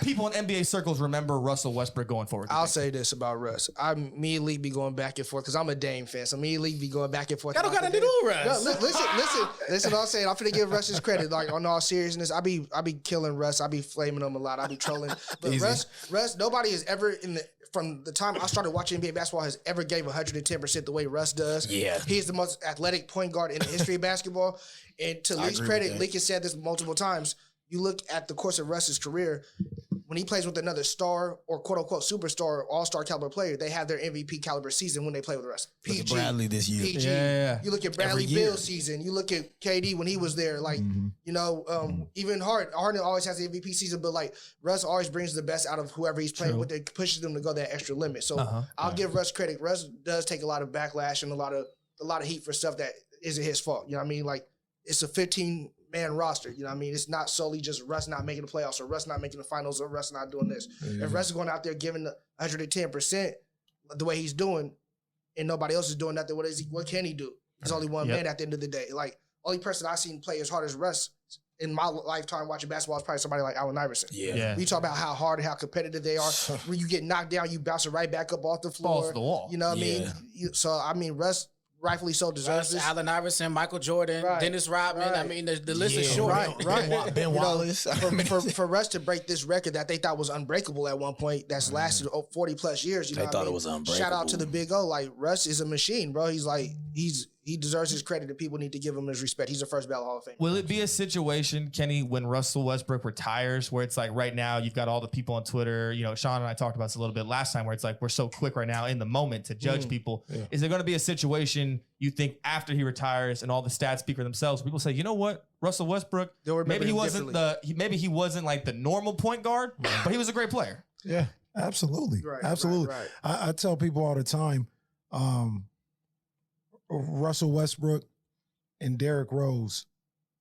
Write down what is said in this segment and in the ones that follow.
people in NBA circles remember Russell Westbrook going forward? I'll say this about Russ. I immediately be going back and forth because I'm a Dame fan. So immediately be going back and forth. That don't got nothing to do with Russ. No, listen what I'm saying. I'm finna give Russ his credit. Like, on all seriousness, I be killing Russ. I be flaming him a lot. I be trolling. But Russ, nobody has ever from the time I started watching NBA basketball has ever gave 110% the way Russ does. Yeah. He's the most athletic point guard in the history of basketball. And to Lee's credit, Lee has said this multiple times. You look at the course of Russ's career, when he plays with another star or quote-unquote superstar, all-star caliber player, they have their MVP caliber season when they play with Russ. PG. Look at Bradley this year. PG. Yeah. You look at Bradley Beal's season. You look at KD when he was there. Like, even Harden always has the MVP season, but like Russ always brings the best out of whoever he's playing with. It pushes them to go that extra limit. So I'll give Russ credit. Russ does take a lot of backlash and a lot of heat for stuff that isn't his fault. You know what I mean? Like, it's a 15-man roster. You know what I mean? It's not solely just Russ not making the playoffs or Russ not making the finals or Russ not doing this. Yeah. If Russ is going out there giving 110% the way he's doing and nobody else is doing nothing, what can he do? He's only one man at the end of the day. Like, only person I've seen play as hard as Russ in my lifetime watching basketball is probably somebody like Allen Iverson. Yeah. We talk about how hard and how competitive they are. When you get knocked down, you bounce it right back up off the floor. Falls to the wall. You know what I mean? So, I mean, Russ rightfully so deserves this. Allen Iverson, Michael Jordan, Dennis Rodman. I mean, the list is short. Right. Ben Wallace. For Russ to break this record that they thought was unbreakable at one point, that's lasted 40 plus years. You know thought it was unbreakable. Shout out to the Big O. Like, Russ is a machine, bro. He deserves his credit, and people need to give him his respect. He's a first ballot Hall of Fame. Will it be a situation, Kenny, when Russell Westbrook retires, where it's like right now you've got all the people on Twitter, you know, Sean and I talked about this a little bit last time, where it's like we're so quick right now in the moment to judge people. Yeah. Is there going to be a situation you think after he retires and all the stats speak for themselves, people say, you know what, Russell Westbrook, maybe he wasn't like the normal point guard, but he was a great player. Yeah, absolutely. Absolutely. Right. I tell people all the time, Russell Westbrook and Derrick Rose,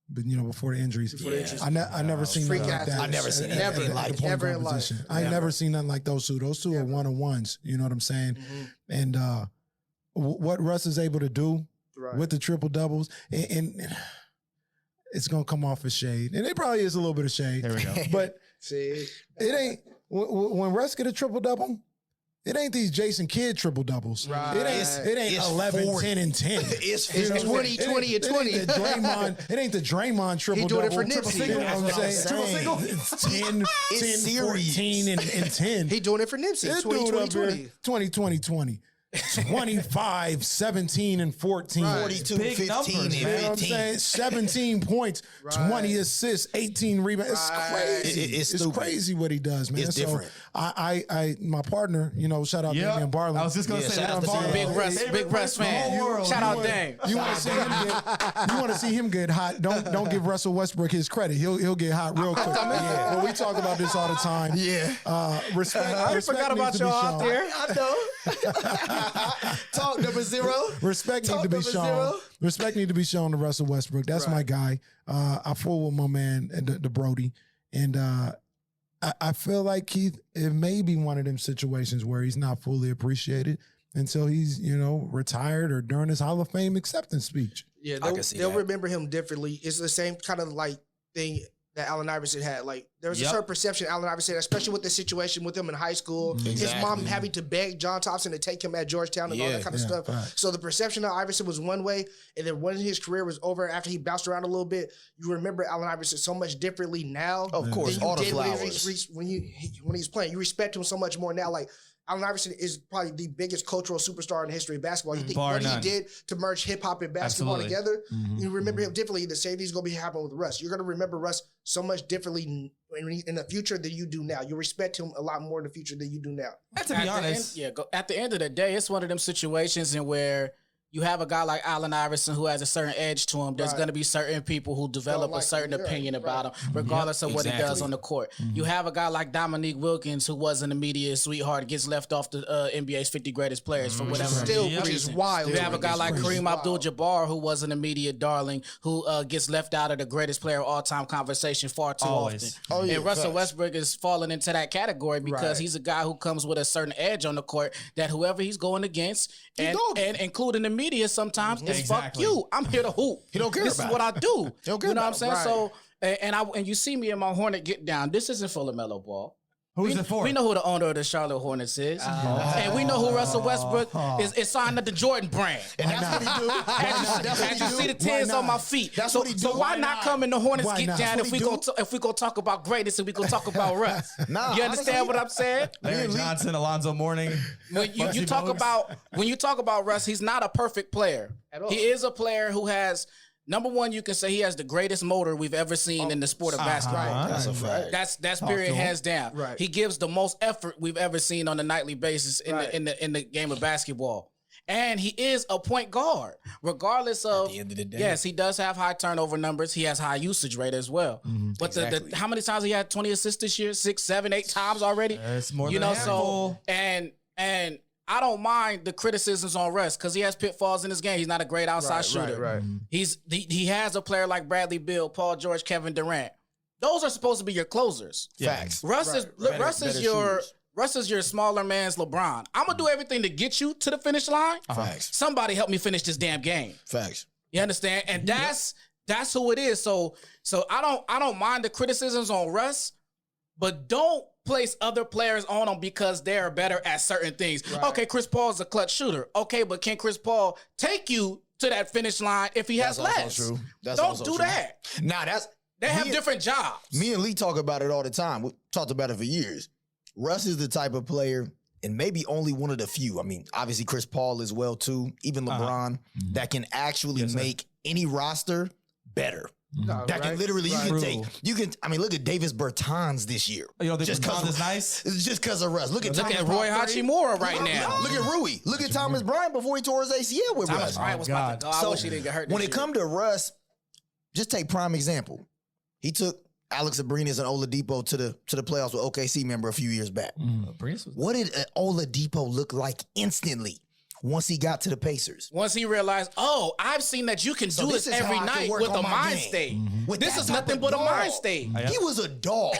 but before the injuries. I never seen nothing like that. I never seen anything like that. Never in life. I never seen nothing like those two. Those two are one-on-ones. You know what I'm saying? And what Russ is able to do with the triple doubles, and it's gonna come off as shade, and it probably is a little bit of shade. There we go. But see, it ain't when Russ get a triple double. It ain't these Jason Kidd triple doubles. Right. It ain't 11, 40. 10, and 10. It's 20, 20, and 20. It ain't the Draymond triple double. He doing it for Nipsey. You know what I'm saying? 10, 14, and 10. He doing it for Nipsey. 20, 20, 20, 20. 25, 17, and 14. 42, big 15, numbers, and 15. You know what I'm saying? 17 points, 20 assists, 18 rebounds. It's crazy. It's crazy what he does, man. It's different. My partner, shout out Damian Barley. I was just going to say that. Big Russ fan. Shout out Dame. You want to see him get hot? Don't give Russell Westbrook his credit. He'll get hot real quick. But we talk about this all the time. Yeah. Respect. I forgot about y'all out there. I know. Talk number 0. Respect need to be shown. Respect need to be shown to Russell Westbrook. That's my guy. I fool with my man, the Brody, and I feel like Keith, it may be one of them situations where he's not fully appreciated until he's retired or during his Hall of Fame acceptance speech. Yeah, they'll remember him differently. It's the same kind of like thing that Allen Iverson had. Like, there was a certain perception Allen Iverson, especially with the situation with him in high school, his mom having to beg John Thompson to take him at Georgetown and all that kind of stuff. Right. So the perception of Iverson was one way, and then when his career was over, after he bounced around a little bit, you remember Allen Iverson so much differently now. Of course, all the flowers. When he's playing, you respect him so much more now. Like, Allen Iverson is probably the biggest cultural superstar in the history of basketball. You think what he did to merge hip hop and basketball together, you remember him differently. The same thing's going to be happening with Russ. You're going to remember Russ so much differently in the future than you do now. You respect him a lot more in the future than you do now. And to be honest, at the end of the day, it's one of them situations in where you have a guy like Allen Iverson who has a certain edge to him. There's going to be certain people who develop a certain opinion about him, regardless of what he does on the court. You have a guy like Dominique Wilkins who wasn't a media sweetheart, gets left off the NBA's 50 greatest players for whatever which is wild. You have a guy like Kareem Abdul-Jabbar who wasn't a media darling, who gets left out of the greatest player of all time conversation far too often. And Russell Westbrook is falling into that category because he's a guy who comes with a certain edge on the court that whoever he's going against, and including the media sometimes, is fuck you. I'm here to hoop. He don't care this about is what I do. He don't care you know what I'm about saying? Right. So, and you see me in my Hornet get down. This isn't full of mellow ball. Who's it for? We know who the owner of the Charlotte Hornets is. And we know who Russell Westbrook is signed to the Jordan brand. And that's what he do. As you see the tears on my feet. That's what he do. So why not come in the Hornets Why get not? down That's if we gonna talk about greatness and we gonna talk about Russ? Nah, You understand honestly, what I'm saying? Larry Johnson, Alonzo Mourning. When you talk about Russ, he's not a perfect player. At all. He is a player who has number one. You can say he has the greatest motor we've ever seen in the sport of basketball. That's a fact. That's period hands down. Right. He gives the most effort we've ever seen on a nightly basis in the game of basketball. And he is a point guard, regardless of. At the end of the day. Yes, he does have high turnover numbers. He has high usage rate as well. But Exactly. the how many times he had 20 assists this year? 6, 7, 8 times already. It's more You than know, a handful. so and I don't mind the criticisms on Russ because he has pitfalls in his game. He's not a great outside shooter. Right. He has a player like Bradley Beal, Paul George, Kevin Durant. Those are supposed to be your closers. Facts. Russ is better Russ is your smaller man's LeBron. I'm gonna do everything to get you to the finish line. Facts. Somebody help me finish this damn game. Facts. You understand? And that's who it is. So I don't mind the criticisms on Russ, but don't place other players on him because they're better at certain things. Right. Okay, Chris Paul's a clutch shooter. Okay, but can Chris Paul take you to that finish line if he has That's less? also true. That's Don't also do true. that. Nah, that's They have me and- different jobs. Me and Lee talk about it all the time. We talked about it for years. Russ is the type of player, and maybe only one of the few. I mean, obviously Chris Paul as well too. Even LeBron that can actually make any roster better. No, That can right? literally Right. you can. I mean, look at Davis Bertans this year. You know, this Just 'cause is nice. It's just because of Russ. Look at Thomas Roy Bryant. Hachimura right now. Look at Rui. Look at Thomas Bryant before he tore his ACL with Thomas Russ. Bryant was about to go. I So, wish he didn't get hurt. When this it year. come to Russ, just take prime example. He took Alex Abrinas and Oladipo to the playoffs with OKC, member a few years back. What did Oladipo look like instantly once he got to the Pacers? Once he realized, oh, I've seen that you can So do this this is every how I can night work with on a my mind game. state. With This that is type nothing of but a dog. mind state. He was a dog.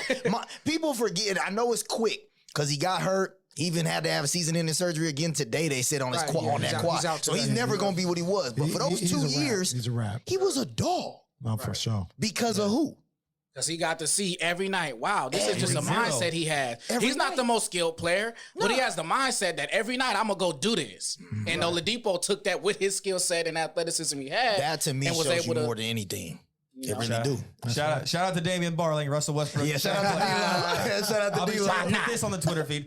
People forget. I know it's quick because he got hurt. He even had to have a season-ending surgery again today. They said on his Right, quad, yeah, on he's that out- quad. he's out So he's today. never going to be what he was. But for those He's 2 a wrap. years, He's a wrap. he was a dog. No, for sure. Because of who? Because he got to see every night, wow, this is just a Every mindset he had. Every He's not night. the most skilled player, but he has the mindset that every night I'm going to go do this. And Oladipo took that with his skill set and athleticism he had. That to me and was shows you able to- more than anything. It really Shout, do. shout out to Damian Barling, Russell Westbrook. Yeah, shout out to D-Line. Shout out I'll to be D-Line. sure to put this on the Twitter feed.